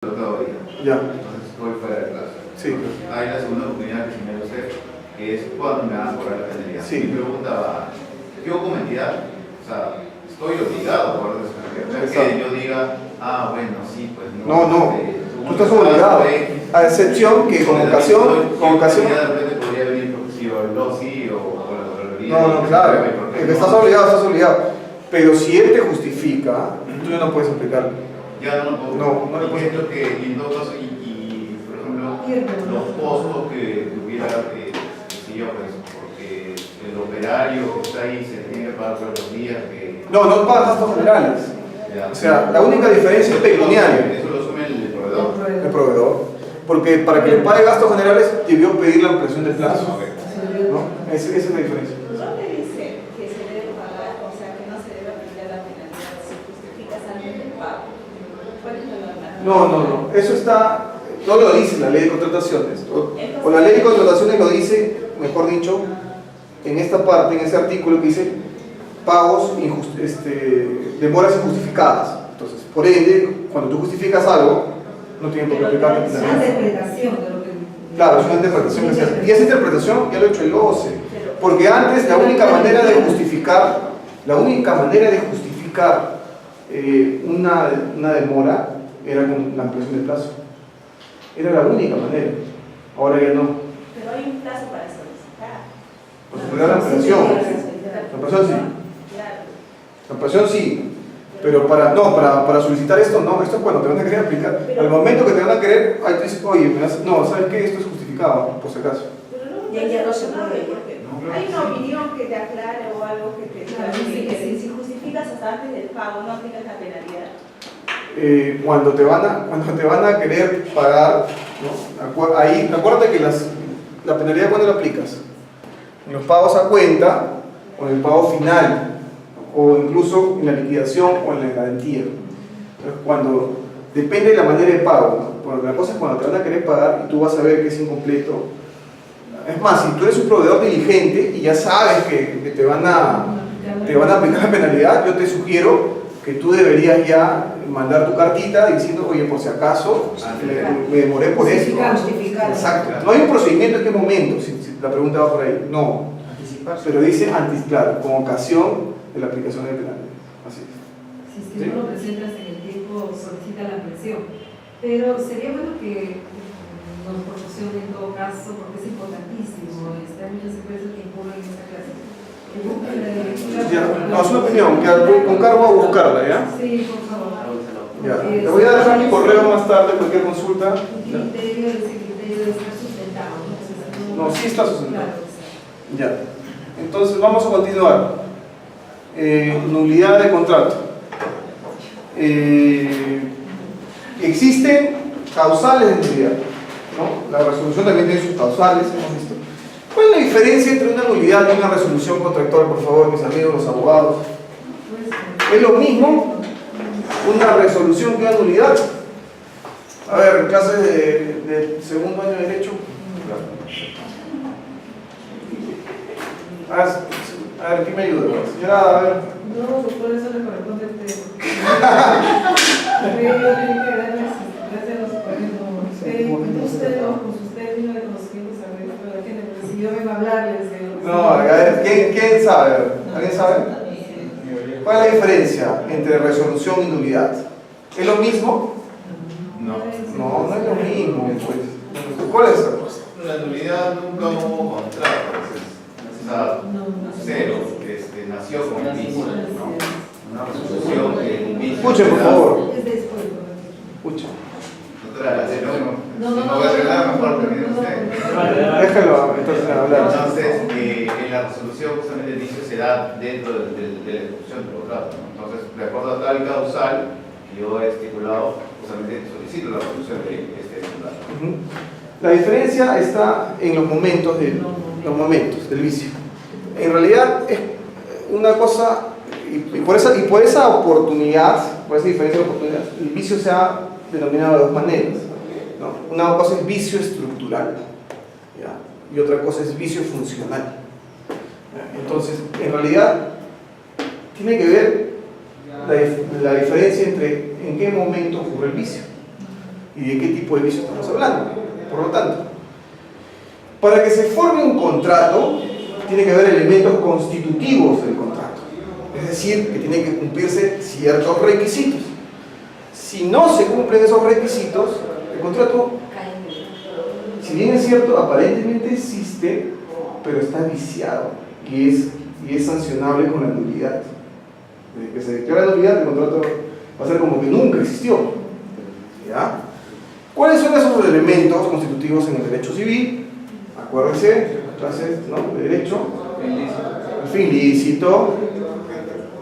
todo día. Ya. Entonces estoy fuera de clase. Sí. Hay la segunda oportunidad que señaló usted, que es cuando me van a cobrar la penalidad. Sí. Mi pregunta va, ¿qué documentalidad? O sea, estoy obligado a cobrar esa penalidad. No es que yo diga, ah, bueno, sí, pues no. No. Tú estás obligado. A excepción que con ocasión. De repente podría venir si o el LOSI o la Contraloría. No, claro. Estás obligado. Pero si él te justifica, tú ya no puedes aplicarlo. Ya no puedo. No le puedes aplicar. Que en todo caso, por ejemplo, los costos que tuviera, si yo, pues, porque el operario que está ahí se tiene que pagar por los días que. No pagas gastos generales. Ya. O sea, la única diferencia es pecuniaria. Eso lo asume el proveedor. El proveedor. Porque para que le pague gastos generales debió pedir la ampliación del plazo. ¿No? Esa es la diferencia. ¿Dónde dice que se debe pagar, o sea, que no se debe aplicar la penalidad si justificas antes del pago? ¿Cuál es la norma? No. Eso está, no lo dice la ley de contrataciones. O la ley de contrataciones lo dice, mejor dicho, en esta parte, en ese artículo que dice pagos demoras injustificadas. Entonces, por ende, cuando tú justificas algo, no tiene por qué aplicarte. Es una interpretación de lo que... Claro, es una interpretación que se hace. Y esa interpretación ya lo ha hecho el OCE. Porque antes la única manera de justificar una demora era con la ampliación del plazo. Era la única manera. Ahora ya no. Pero hay un plazo para solicitar. Pues se da la ampliación. La ampliación sí. Claro. La ampliación sí. Pero para solicitar esto no. Esto es cuando te van a querer aplicar. Al momento que te van a querer, ahí tú dices, oye, no, ¿sabes qué? Esto es justificado, por si acaso. Pero no, Ya no se puede. porque hay una opinión que te aclare o algo que te dice que si justificas hasta antes del pago no aplicas la penalidad. Cuando te van a querer pagar, ¿no? Ahí, acuérdate que la penalidad, ¿cuándo la aplicas? En los pagos a cuenta o en el pago final o incluso en la liquidación o en la garantía. Entonces, cuando depende de la manera de pago, ¿no? Porque la cosa es cuando te van a querer pagar y tú vas a ver que es incompleto. Es más, si tú eres un proveedor diligente y ya sabes que te van a aplicar la penalidad, yo te sugiero que tú deberías ya mandar tu cartita diciendo, oye, por si acaso me demoré por eso. Justificar. Exacto. No hay un procedimiento en qué momento, si la pregunta va por ahí. No. Pero dice antes, claro, con ocasión de la aplicación de penalidad. Así es. Si es que no lo presentas en el tiempo, solicita la ampliación. Pero sería bueno que nos proporcione en todo caso, porque es importantísimo. Hay muchas empresas que incurren en esta clase. Ya, no, es una opinión, que con cargo a buscarla, ¿ya? Sí, por favor. Ya. Te voy a dejar mi correo más tarde, cualquier consulta. El criterio debe estar sustentado, ¿no? No, sí está sustentado. Claro. Ya. Entonces vamos a continuar. Nulidad de contrato. Existen causales de nulidad, ¿no? La resolución también tiene sus causales, hemos visto. ¿Cuál es la diferencia entre una nulidad y una resolución contractual, por favor, mis amigos, los abogados? ¿Es lo mismo una resolución que una nulidad? A ver, clases de segundo año de Derecho. A ver, ¿quién me ayuda? Señora, a ver. No, por eso le corresponde a usted. Yo tengo que darle gracias a los compañeros. Usted vino de conocimientos a ver, pero si yo vengo a hablarles. No, a ver, ¿quién sabe? ¿Alguien sabe? ¿Cuál es la diferencia entre resolución y nulidad? ¿Es lo mismo? No. No es lo mismo, pues. ¿Cuál es? La nulidad nunca hubo contrato. Cero, nació con un vicio, ¿no? Una resolución que el vicio. Escuchen, por favor. Es después. Escuchen. Doctora, no voy a arreglar, mejor termine usted. Déjalo entonces hablar. Entonces, en la resolución justamente el vicio se da dentro de la ejecución del contrato, ¿no? Entonces, de acuerdo a tal causal que yo he estipulado, justamente solicito la resolución de este contrato. La diferencia está en los momentos del vicio. En realidad es una cosa, y por esa oportunidad, por esa diferencia de oportunidad, el vicio se ha denominado de dos maneras, ¿no? Una cosa es vicio estructural, ¿ya? Y otra cosa es vicio funcional, ¿ya? Entonces, en realidad, tiene que ver la diferencia entre en qué momento ocurre el vicio. y de qué tipo de vicio estamos hablando. Por lo tanto, para que se forme un contrato, tiene que haber elementos constitutivos del contrato. Es decir, que tienen que cumplirse ciertos requisitos. Si no se cumplen esos requisitos, el contrato, si bien es cierto, aparentemente existe, pero está viciado y es sancionable con la nulidad. Desde que se declara nulidad, el contrato va a ser como que nunca existió. ¿Ya? ¿Cuáles son esos elementos constitutivos en el derecho civil? Acuérdense, clases, ¿no?, de derecho. El fin lícito,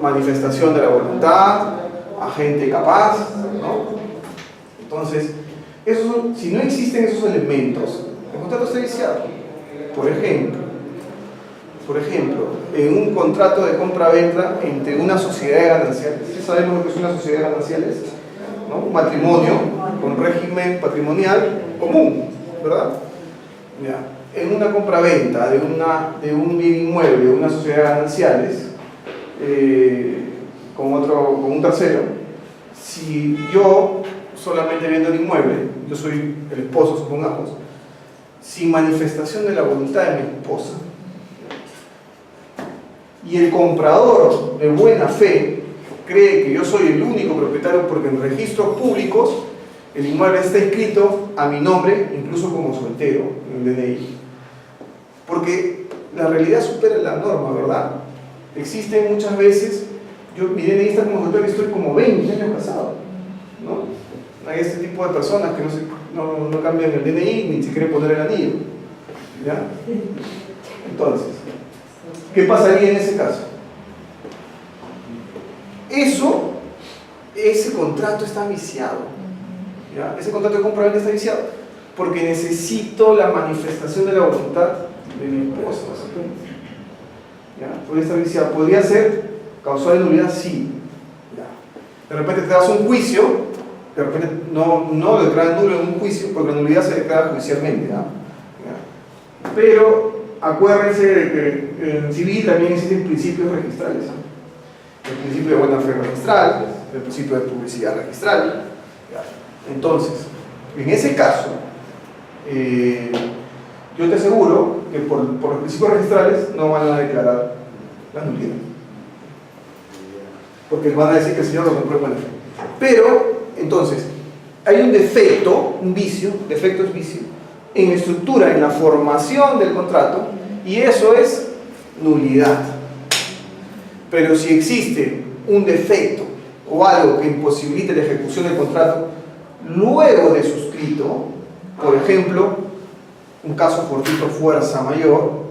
manifestación de la voluntad, agente capaz, ¿no? Entonces, si no existen esos elementos, el contrato está viciado. Por ejemplo, en un contrato de compra-venta entre una sociedad de gananciales, ¿sí sabemos lo que es una sociedad de gananciales? ¿No? Un matrimonio con régimen patrimonial común, ¿verdad? Ya. En una compra-venta de un bien inmueble, de una sociedad de gananciales, con un tercero, si yo solamente vendo el inmueble, yo soy el esposo, supongamos, sin manifestación de la voluntad de mi esposa, y el comprador de buena fe cree que yo soy el único propietario porque en registros públicos el inmueble está inscrito a mi nombre, incluso como soltero, en el DNI. Porque la realidad supera la norma, ¿verdad? Existen muchas veces, mi DNI está como soltero y estoy como 20 años casado, ¿no? Hay este tipo de personas que no cambian el DNI ni se quieren poner el anillo, ¿ya? Entonces, ¿qué pasaría en ese caso? Ese contrato está viciado, ¿ya? Ese contrato de compra-venta está viciado porque necesito la manifestación de la voluntad de mi esposa, ¿ya? Podría estar viciado. ¿Podría ser causal de nulidad? Sí, ¿ya? De repente te das un juicio, de repente no lo declaran nulo en un juicio porque la nulidad se declara judicialmente, ¿ya? Pero acuérdense de que en civil también existen principios registrales, ¿no? El principio de buena fe registral, el principio de publicidad registral. Entonces, en ese caso, yo te aseguro que por los principios registrales no van a declarar la nulidad, porque van a decir que el señor lo compró de buena fe. Pero, entonces, hay un defecto, un vicio, defecto es vicio, en la estructura, en la formación del contrato, y eso es nulidad. Pero si existe un defecto o algo que imposibilite la ejecución del contrato luego de suscrito, por ejemplo, un caso fortuito fuerza mayor,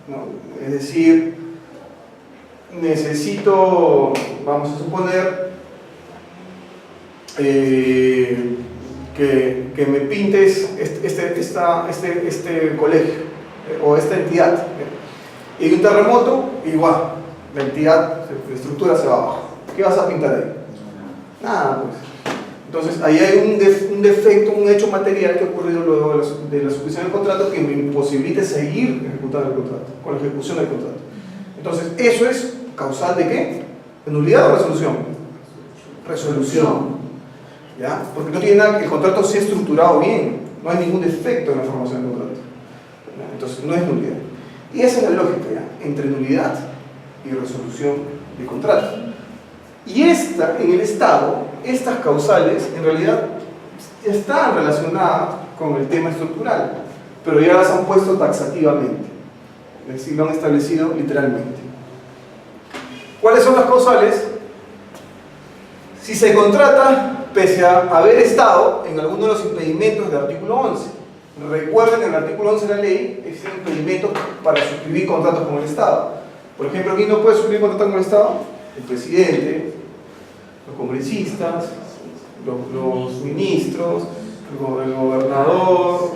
¿no? Es decir, necesito, vamos a suponer, que me pintes este colegio o esta entidad, y hay un terremoto, igual la entidad, la estructura se va abajo. ¿Qué vas a pintar ahí? Nada, pues. Entonces ahí hay un defecto, un hecho material que ha ocurrido luego de la suscripción del contrato que me imposibilita seguir ejecutando el contrato, con la ejecución del contrato. Entonces, ¿eso es causal de qué? ¿De nulidad o resolución? Resolución. ¿Ya? Porque no tiene nada, el contrato se ha estructurado bien, no hay ningún defecto en la formación del contrato. ¿Ya? Entonces, no es nulidad. Y esa es la lógica, ¿ya? Entre nulidad y resolución de contrato. Y en el Estado, estas causales en realidad ya están relacionadas con el tema estructural, pero ya las han puesto taxativamente, es decir, lo han establecido literalmente. ¿Cuáles son las causales? Si se contrata pese a haber estado en alguno de los impedimentos del artículo 11. Recuerden que en el artículo 11 de la ley existen impedimentos para suscribir contratos con el Estado. Por ejemplo, ¿quién no puede suscribir contratos con el Estado? El presidente, los congresistas, los ministros, el gobernador.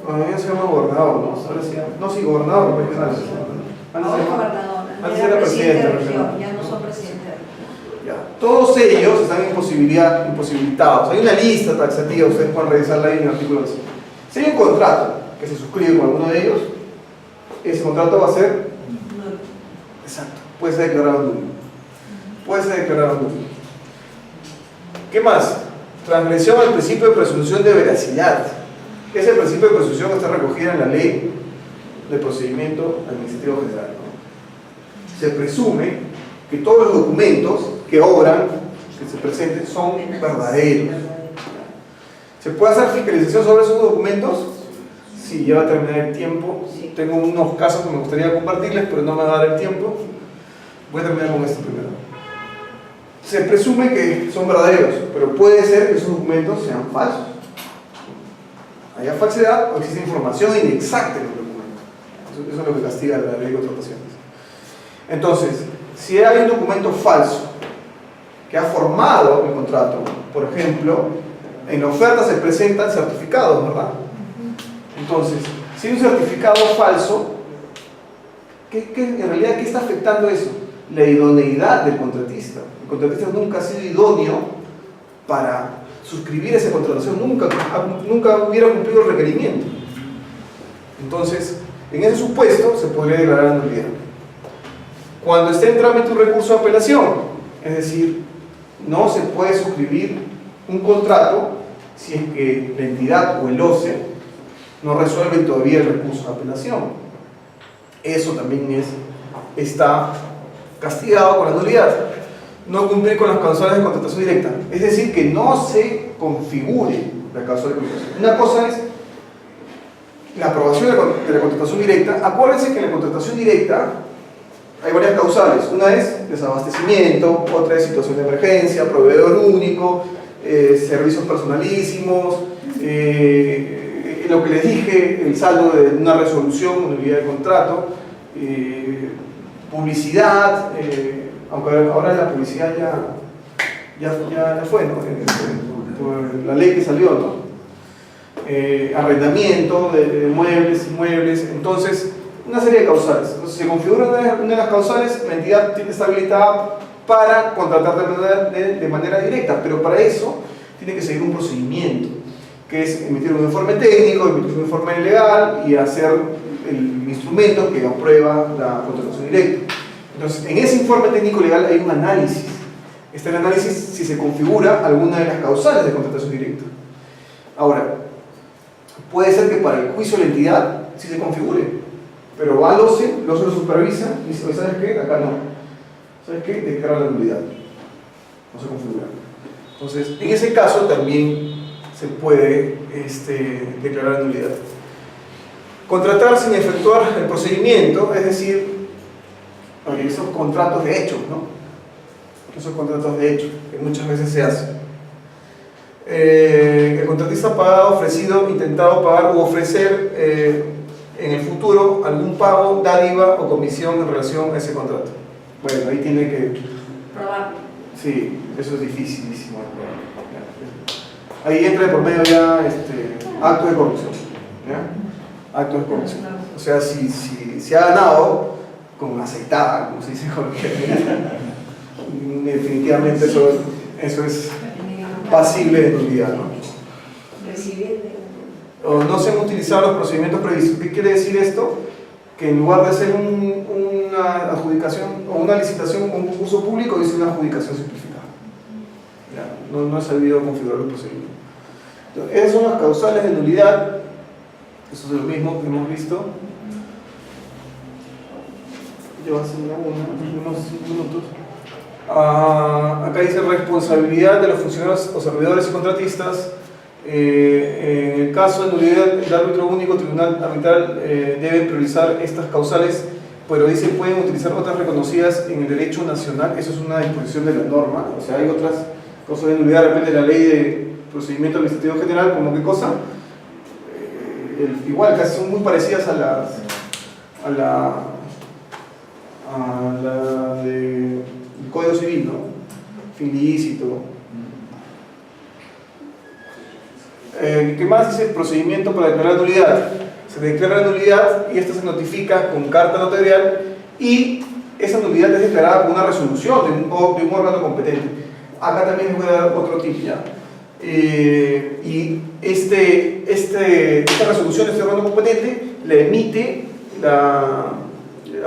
Bueno, ya se llama gobernador, ¿no? Ahora se llama, no, sí, gobernador regional. Antes era presidente regional. Ya no son presidentes. Ya. Todos ellos están imposibilitados. Hay una lista taxativa, ustedes pueden revisarla ahí en el artículo 11. Si hay un contrato que se suscribe con alguno de ellos, ese contrato va a ser exacto, puede ser declarado nulo. Puede ser declarado nulo. ¿Qué más? Transgresión al principio de presunción de veracidad. Ese principio de presunción está recogido en la ley de procedimiento administrativo general, ¿no? Se presume que todos los documentos que obran, que se presenten, son verdaderos. ¿Se puede hacer fiscalización sobre esos documentos? Sí, ya va a terminar el tiempo. Tengo unos casos que me gustaría compartirles, pero no me va a dar el tiempo. Voy a terminar con esto primero. Se presume que son verdaderos, pero puede ser que esos documentos sean falsos. Haya falsedad o existe información inexacta en el documento. Eso es lo que castiga la ley de contrataciones. Entonces, si hay un documento falso que ha formado el contrato, por ejemplo, en la oferta se presentan certificados, ¿verdad? Entonces, si hay un certificado falso, en realidad, ¿qué está afectando eso? La idoneidad del contratista. El contratista nunca ha sido idóneo para suscribir esa contratación, nunca hubiera cumplido el requerimiento. Entonces, en ese supuesto se podría declarar nulidad. Cuando esté en trámite un recurso de apelación, es decir, no se puede suscribir un contrato si es que la entidad o el OCE no resuelven todavía el recurso de apelación. Eso también está castigado con la nulidad. No cumplir con las causales de contratación directa, es decir, que no se configure la causal de contratación. Una cosa es la aprobación de la contratación directa. Acuérdense que en la contratación directa hay varias causales. Una es desabastecimiento, otra es situación de emergencia, proveedor único, servicios personalísimos, lo que les dije, el saldo de una resolución, nulidad de contrato, publicidad, aunque ahora la publicidad ya fue, ¿no? Por la ley que salió, ¿no? Arrendamiento de muebles, inmuebles. Entonces, una serie de causales. Entonces, se configura una de las causales, la entidad está habilitada para contratar de manera directa, pero para eso tiene que seguir un procedimiento, que es emitir un informe técnico, emitir un informe legal y hacer el instrumento que aprueba la contratación directa. Entonces, en ese informe técnico legal hay un análisis. Está el análisis si se configura alguna de las causales de contratación directa. Ahora, puede ser que para el juicio de la entidad sí se configure, pero va al OCE, el OCE lo supervisa y dice, ¿sabes qué? Acá no. ¿Sabes qué? Declara la nulidad. No se configura. Entonces, en ese caso también se puede declarar nulidad. Contratar sin efectuar el procedimiento, es decir, esos contratos de hecho, ¿no? Esos contratos de hecho, que muchas veces se hacen. El contratista ha pagado, ofrecido, intentado pagar u ofrecer en el futuro algún pago, dádiva o comisión en relación a ese contrato. Bueno, ahí tiene que probarlo. Sí, eso es dificilísimo. Ahí entra de por medio ya acto de corrupción. ¿Ya? Acto de corrupción. O sea, si se ha ganado con aceitada, como se dice coloquialmente, definitivamente eso es pasible de nulidad, ¿no? O no se han utilizado los procedimientos previstos. ¿Qué quiere decir esto? Que en lugar de hacer una adjudicación o una licitación o un concurso público, dice una adjudicación simplificada. ¿Ya? No he sabido configurar los procedimientos. Entonces, esas son las causales de nulidad. Eso es lo mismo que hemos visto. Lleva unos 5 minutos. Acá dice responsabilidad de los funcionarios o servidores y contratistas. En el caso de nulidad, el árbitro único tribunal arbitral debe priorizar estas causales, pero dice pueden utilizar otras reconocidas en el derecho nacional. Eso es una disposición de la norma. O sea, hay otras cosas de nulidad, depende de la ley de procedimiento administrativo general, como qué cosa. Igual, casi son muy parecidas a la del Código Civil, ¿no? Fin ilícito. ¿Qué más dice? Procedimiento para declarar nulidad. Se declara nulidad y esta se notifica con carta notarial y esa nulidad es declarada con una resolución de un órgano competente. Acá también les voy a dar otro tip ya. Y esta resolución de este órgano competente la emite,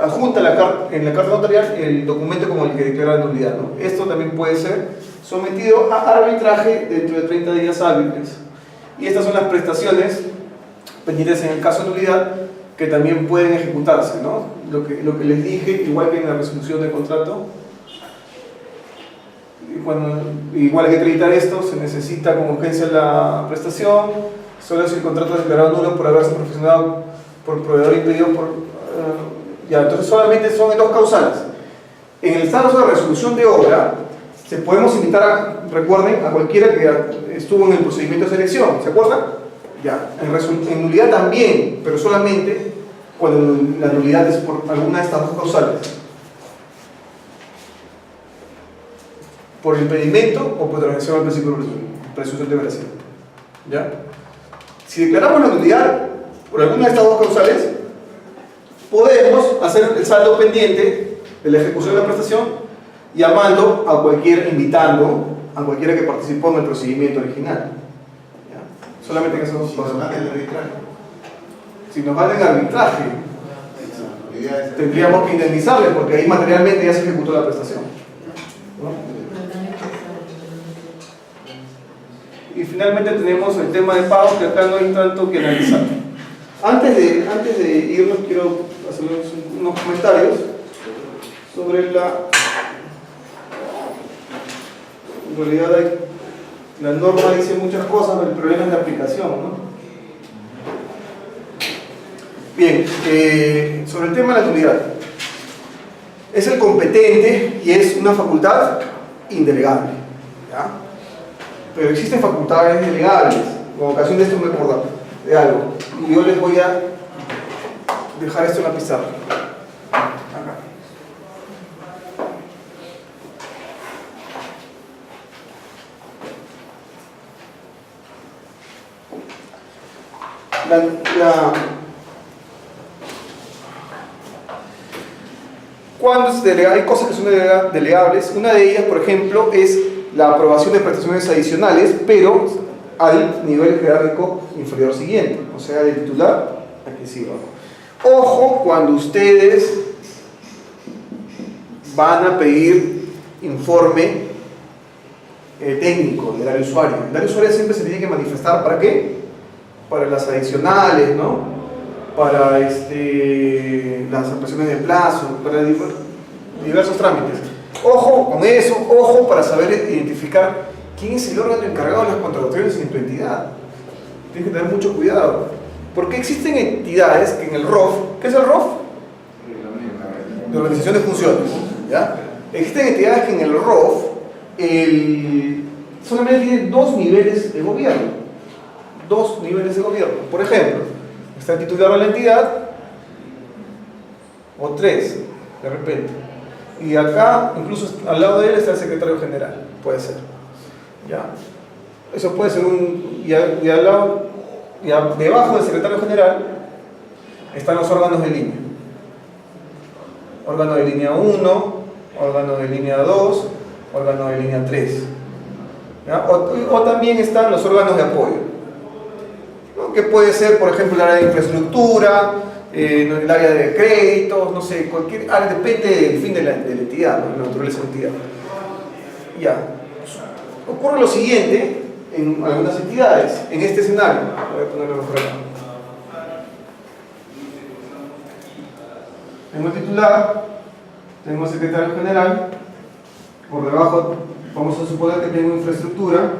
adjunta en la carta notarial el documento como el que declara nulidad, ¿no? Esto también puede ser sometido a arbitraje dentro de 30 días hábiles. Y estas son las prestaciones pendientes en el caso de nulidad que también pueden ejecutarse, ¿no? Lo que les dije, igual que en la resolución del contrato, igual hay que acreditar esto, se necesita con urgencia la prestación, solo si el contrato es declarado nulo por haberse perfeccionado por proveedor impedido por... ya, entonces solamente son en dos causales. En el estado de resolución de obra, se podemos invitar, recuerden, a cualquiera que estuvo en el procedimiento de selección, ¿se acuerdan? Ya, en nulidad también, pero solamente cuando la nulidad es por alguna de estas dos causales. Por impedimento o por transgresión al principio de presunción de veracidad. ¿Ya? Si declaramos la nulidad por alguna de estas dos causales, podemos hacer el saldo pendiente de la ejecución de la prestación llamando a invitando a cualquiera que participó en el procedimiento original. ¿Ya? Solamente en esos dos casos. Si nos van en arbitraje, tendríamos que indemnizarles porque ahí materialmente ya se ejecutó la prestación. ¿No? Y finalmente tenemos el tema de pago, que acá no hay tanto que analizar. Antes de irnos, quiero hacerles unos comentarios sobre en realidad la norma dice muchas cosas, pero el problema es la aplicación, ¿no? Bien, sobre el tema de la nulidad. Es el competente y es una facultad indelegable, ¿ya? Pero existen facultades delegables. Con ocasión de esto me acordaba de algo. Y yo les voy a dejar esto en la pizarra. Acá. Cuando se delega, hay cosas que son delegables. Una de ellas, por ejemplo, es la aprobación de prestaciones adicionales, pero al nivel jerárquico inferior siguiente, o sea, del titular a que siga. Ojo cuando ustedes van a pedir informe técnico del área usuaria. El área usuaria siempre se tiene que manifestar, ¿para qué? Para las adicionales, ¿no? Para las ampliaciones de plazo, para diversos trámites. Ojo con eso, ojo para saber identificar quién es el órgano encargado de las contrataciones en tu entidad. Tienes que tener mucho cuidado. Porque existen entidades que en el ROF, ¿qué es el ROF? De Organización de Funciones, ¿ya? Existen entidades que en el ROF solamente tienen dos niveles de gobierno. Dos niveles de gobierno. Por ejemplo, está el titular de la entidad, o tres, de repente. Y acá, incluso al lado de él, está el secretario general. Puede ser. ¿Ya? Eso puede ser y al lado, debajo del secretario general, están los órganos de línea. Órgano de línea 1, órgano de línea 2, órgano de línea 3. ¿Ya? O también están los órganos de apoyo, ¿no? Que puede ser, por ejemplo, el área de infraestructura, el área de créditos, no sé, cualquier área, depende del fin de la entidad, ¿no? La naturaleza de la entidad. Ya. Ocurre lo siguiente en algunas entidades, en este escenario. Voy a ponerlo por acá. Tengo el titular, tengo el secretario general, por debajo vamos a suponer que tengo infraestructura,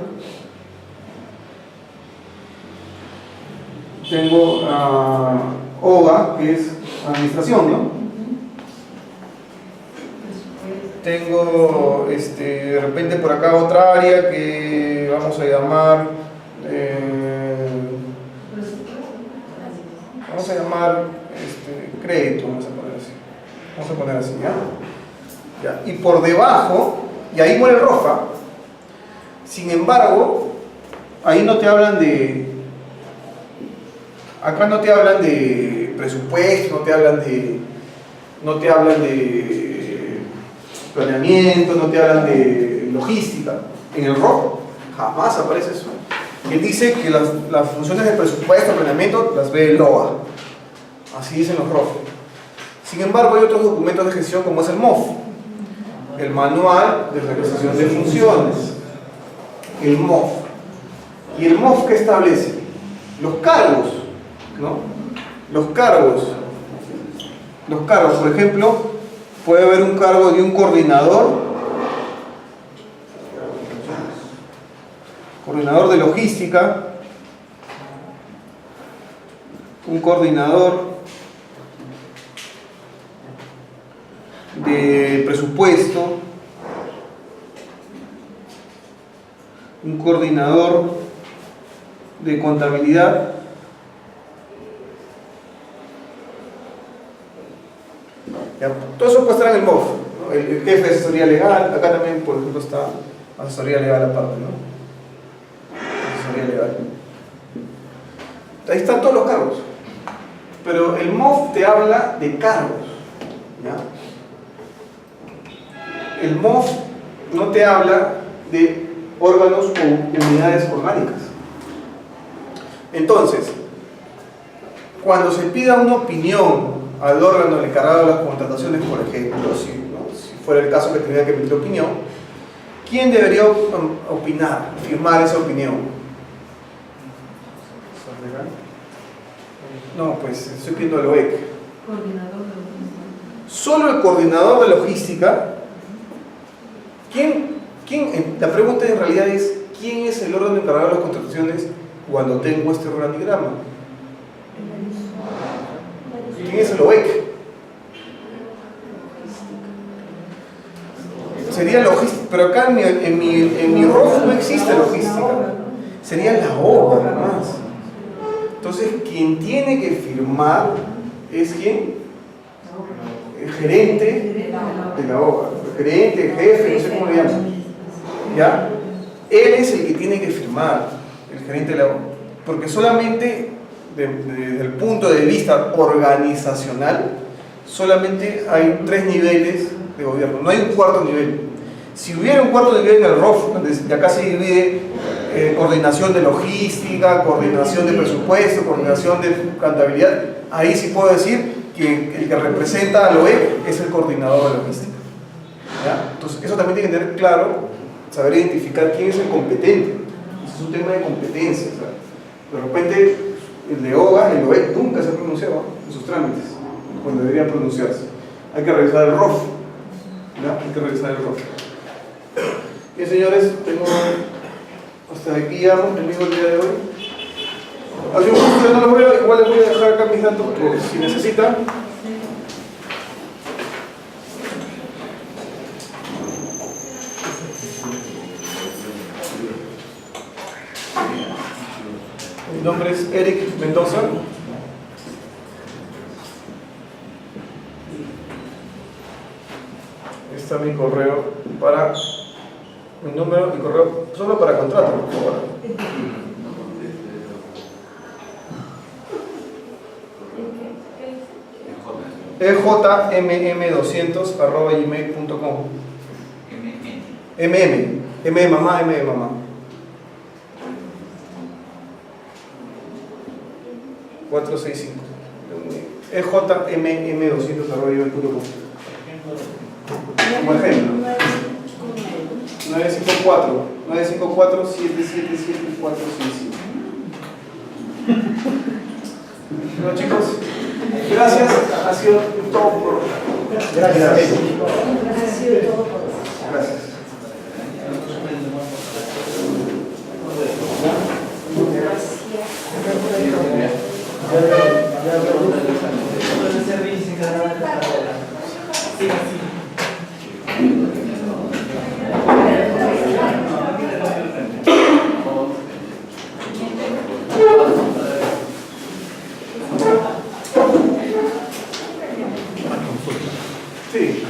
tengo OVA, que es administración, ¿no? Tengo de repente por acá otra área que vamos a llamar crédito, vamos a poner así, ¿ya? Y por debajo, y ahí muere el ROFA. Sin embargo, ahí no te hablan acá no te hablan de presupuesto, no te hablan de planeamiento, no te hablan de logística. En el ROF jamás aparece eso. Él dice que las funciones de presupuesto, planeamiento, las ve el LOA. Así dicen los ROF. Sin embargo, hay otros documentos de gestión como es el MOF, el Manual de Realización de Funciones. el MOF. ¿Y el MOF qué establece? Los cargos, ¿no? Los cargos, por ejemplo, puede haber un cargo de un coordinador de logística, un coordinador de presupuesto, un coordinador de contabilidad, ya, todo eso puede estar en el MOF, ¿no? El jefe de asesoría legal, acá también por ejemplo está asesoría legal aparte, ¿no? Asesoría legal. Ahí están todos los cargos, pero el MOF te habla de cargos, ¿ya? El MOF no te habla de órganos o unidades orgánicas. Entonces, cuando se pida una opinión al órgano encargado de las contrataciones, por ejemplo, si fuera el caso que tenía que emitir opinión, ¿quién debería opinar, firmar esa opinión? No, pues estoy pidiendo al OEC. Coordinador de logística. Solo el coordinador de logística. La pregunta en realidad es: ¿quién es el órgano encargado de las contrataciones cuando tengo este organigrama? ¿Quién es el OEC? Sería logística, pero acá en mi ROF no existe logística. Sería la obra, nada más. Entonces, quien tiene que firmar es ¿quién? El gerente de la obra. El gerente, el jefe, no sé cómo le llaman. ¿Ya? Él es el que tiene que firmar, el gerente de la obra. Porque solamente, desde el punto de vista organizacional, solamente hay 3 niveles de gobierno. No hay un cuarto nivel. Si hubiera un cuarto nivel en el ROF, donde acá se divide coordinación de logística, coordinación de presupuesto, coordinación de contabilidad, ahí sí puedo decir que el que representa al OEC es el coordinador de logística. ¿Ya? Entonces, eso también tiene que tener claro, saber identificar quién es el competente. Eso es un tema de competencia. De repente, el de OGA, el OEC, nunca se ha pronunciado en sus trámites, cuando debería pronunciarse. Hay que revisar el ROF. ¿Ya? Hay que revisar el ROF. Bien, señores, tengo hasta aquí ya conmigo el día de hoy. Ha sido un gusto, yo no lo veo, igual les voy a dejar acá mis datos por si necesitan. Mi nombre es Eric Mendoza. Está mi correo para mi número y correo solo para contrato, por favor. ejmm200@gmail.com. M de mamá, M de mamá. 465. ejmm200@gmail.com. Como ejemplo. 954-777-465. Bueno, chicos, gracias. Ha sido todo por. Gracias. Ha sido todo por hoy. Gracias. Sí.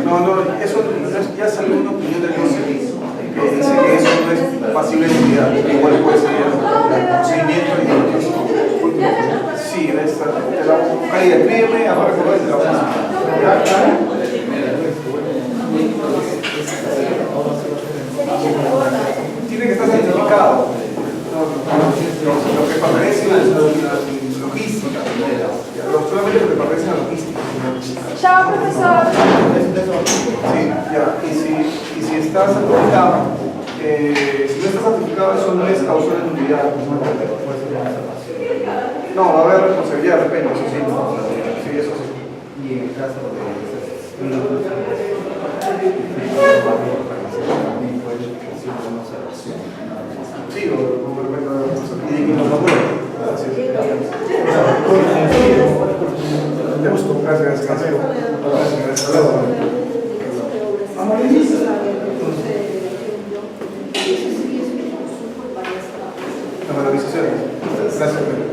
No, eso ya salió una opinión del Consejo que dice que eso no es pasible de entidad, igual puede ser el procedimiento y Sí, ahí escríbeme, ahora recordar y te la vamos a tiene que estar certificado. Lo que pertenece a la logística. Solamente lo que pertenece a la logística. Chao, profesor. Sí, ya. Y si está certificado, si no está certificado, eso no es causa de nulidad. No, va a haber responsabilidad de repente, eso sí. Sí, eso sí. Y en el caso de sí, o como de repente y de que nos lo mueve. Gracias. La valorización. Gracias.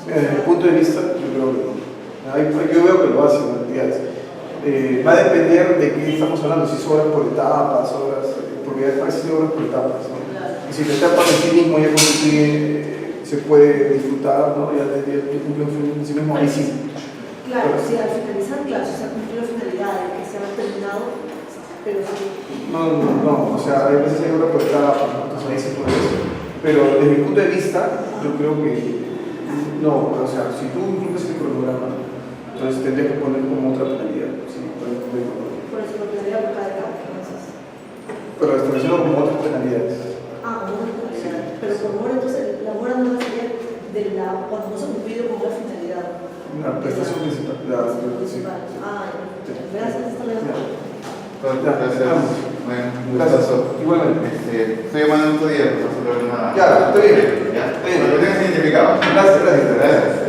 Desde mi punto de vista, yo creo que no. Yo veo que lo hacen las entidades. Va a depender de qué estamos hablando, si son obras por etapas, porque a veces hay obras por etapas, ¿no? Y si la etapa en sí mismo ya se puede disfrutar, ¿no? Ya cumple en sí mismo, ahí sí. Claro, sí, al finalizar, claro, se ha cumplido la finalidad de que se ha terminado, pero sí. No, o sea, hay veces hay obras por etapas, ¿no? Entonces ahí se puede hacer. Pero desde mi punto de vista, yo creo que no, o sea, si tú incumples el cronograma, entonces tendrías que poner como otra penalidad. Sí, Por eso lo tendría por cada etapa, entonces. pero estableciendo como otras penalidades. Ah, una finalidad. Pero por mora, entonces, la mora no sería cuando no se ha cumplido con la finalidad. La prestación principal. Sí. Ah, gracias, hasta luego. Gracias. Bueno, un gustazo. Igualmente. Estoy llamando en otro día, no solo una. Ya, estoy bien. Ya, lo tengas identificado. Gracias. Gracias.